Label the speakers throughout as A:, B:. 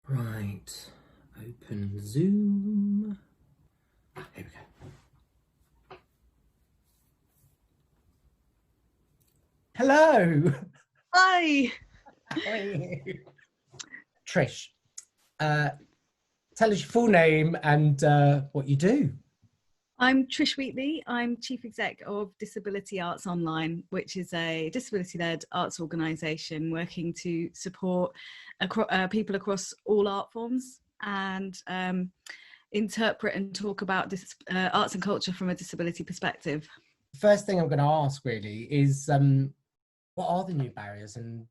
A: Right, open Zoom. Here we go. Hello.
B: Hi.
A: How are you? Trish, tell us your full name and what you do.
B: I'm Trish Wheatley. I'm Chief Exec of Disability Arts Online, which is a disability-led arts organisation working to support people across all art forms and interpret and talk about arts and culture from a disability perspective.
A: First thing I'm going to ask really is what are the new barriers and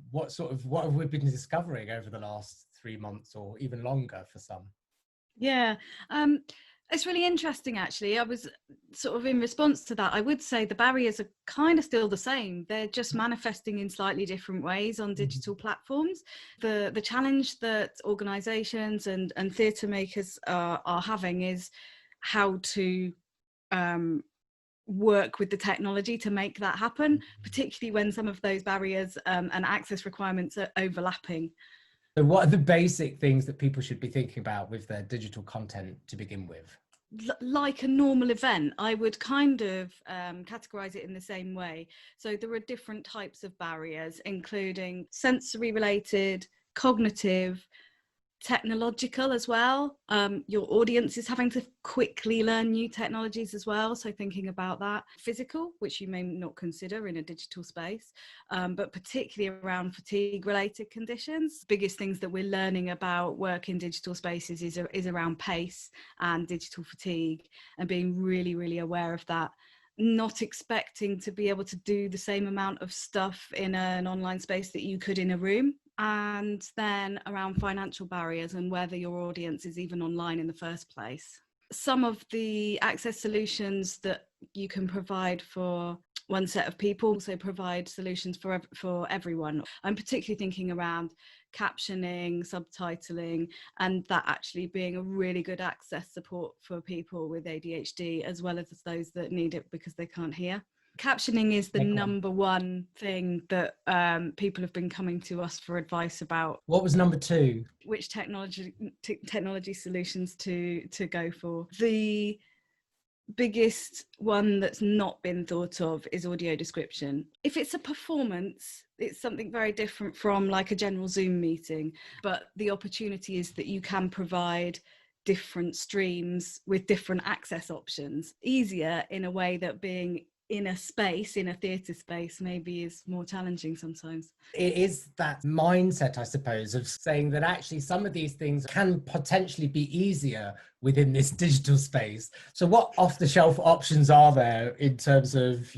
A: what have we been discovering over the last 3 months or even longer for some?
B: Yeah, it's really interesting actually. I was sort of in response to that, I would say the barriers are kind of still the same. They're just manifesting in slightly different ways on digital platforms. The challenge that organisations and theatre makers are having is how to work with the technology to make that happen, particularly when some of those barriers and access requirements are overlapping.
A: So what are the basic things that people should be thinking about with their digital content to begin with?
B: Like a normal event, I would kind of categorize it in the same way. So there are different types of barriers, including sensory related, cognitive, technological as well. Your audience is having to quickly learn new technologies as well, so thinking about that. Physical, which you may not consider in a digital space, but particularly around fatigue related conditions. Biggest things that we're learning about work in digital spaces is around pace and digital fatigue, and being really aware of that. Not expecting to be able to do the same amount of stuff in an online space that you could in a room. And then around financial barriers and whether your audience is even online in the first place. Some of the access solutions that you can provide for one set of people also provide solutions for everyone. I'm particularly thinking around captioning, subtitling, and that actually being a really good access support for people with ADHD, as well as those that need it because they can't hear. Captioning is the number one thing that people have been coming to us for advice about.
A: What was number two?
B: Which technology solutions to go for. The biggest one that's not been thought of is audio description. If it's a performance, it's something very different from like a general Zoom meeting, but the opportunity is that you can provide different streams with different access options, easier in a way that being in a space, in a theatre space, maybe is more challenging sometimes.
A: It is that mindset, I suppose, of saying that actually some of these things can potentially be easier within this digital space. So what off-the-shelf options are there in terms of,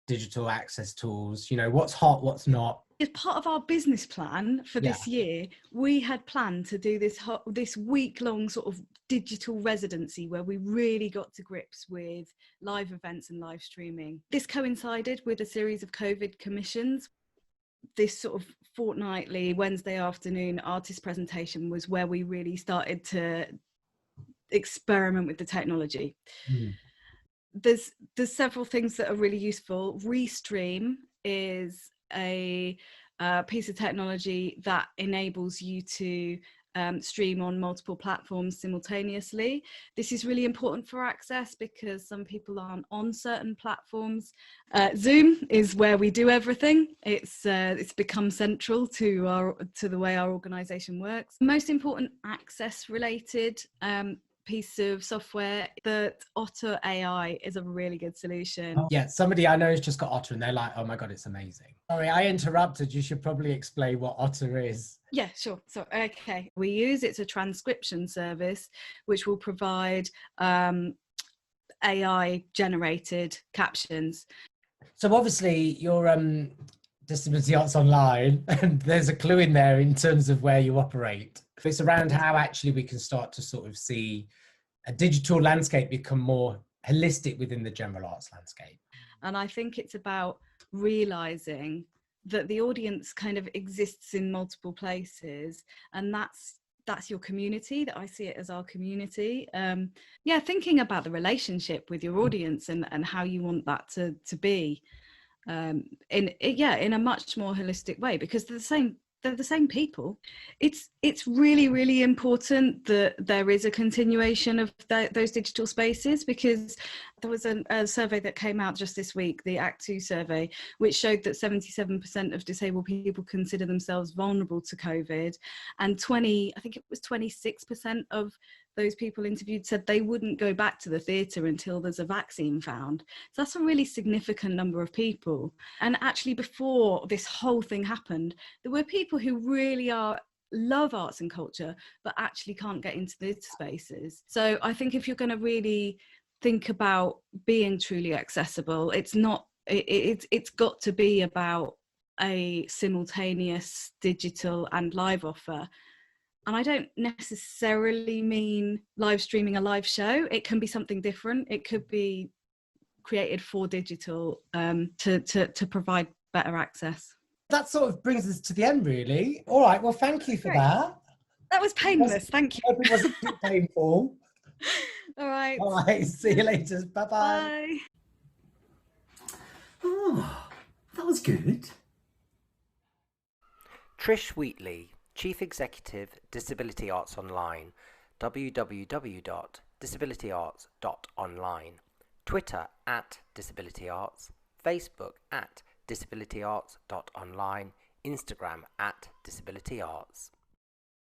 A: digital access tools? What's hot, what's not?
B: As part of our business plan for this year, we had planned to do this week-long sort of digital residency where we really got to grips with live events and live streaming. This coincided with a series of COVID commissions. This sort of fortnightly Wednesday afternoon artist presentation was where we really started to experiment with the technology. There's several things that are really useful. Restream is a piece of technology that enables you to stream on multiple platforms simultaneously. This is really important for access because some people aren't on certain platforms. Zoom is where we do everything. It's become central to the way our organisation works. Most important access related piece of software, that Otter AI is a really good solution.
A: Yeah, somebody I know has just got Otter and they're like, oh my God, it's amazing. Sorry, I interrupted. You should probably explain what Otter is.
B: Yeah, sure. So, okay. It's a transcription service which will provide AI generated captions.
A: So obviously you're Disability Arts Online, and there's a clue in there in terms of where you operate. It's around how actually we can start to sort of see a digital landscape become more holistic within the general arts landscape.
B: And I think it's about realizing that the audience kind of exists in multiple places, and that's your community. That I see it as our community. Thinking about the relationship with your audience and how you want that to be in a much more holistic way, because they're the same they're the same people. It's really, really important that there is a continuation of those digital spaces, because there was a survey that came out just this week, the Act 2 survey, which showed that 77% of disabled people consider themselves vulnerable to COVID, and I think it was 26% of those people interviewed said they wouldn't go back to the theatre until there's a vaccine found. So that's a really significant number of people. And actually, before this whole thing happened, there were people who really love arts and culture, but actually can't get into these spaces. So I think if you're going to really think about being truly accessible, it's got to be about a simultaneous digital and live offer. And I don't necessarily mean live streaming a live show. It can be something different. It could be created for digital to provide better access.
A: That sort of brings us to the end, really. All right, well, thank you for that.
B: That was painless, thank you.
A: I hope it wasn't too painful.
B: All right.
A: All right, see you later. Bye-bye.
B: Bye.
C: Oh, that was good.
D: Trish Wheatley, Chief Executive, Disability Arts Online, www.disabilityarts.online, Twitter @disabilityarts, Facebook @disabilityarts.online, Instagram @disabilityarts.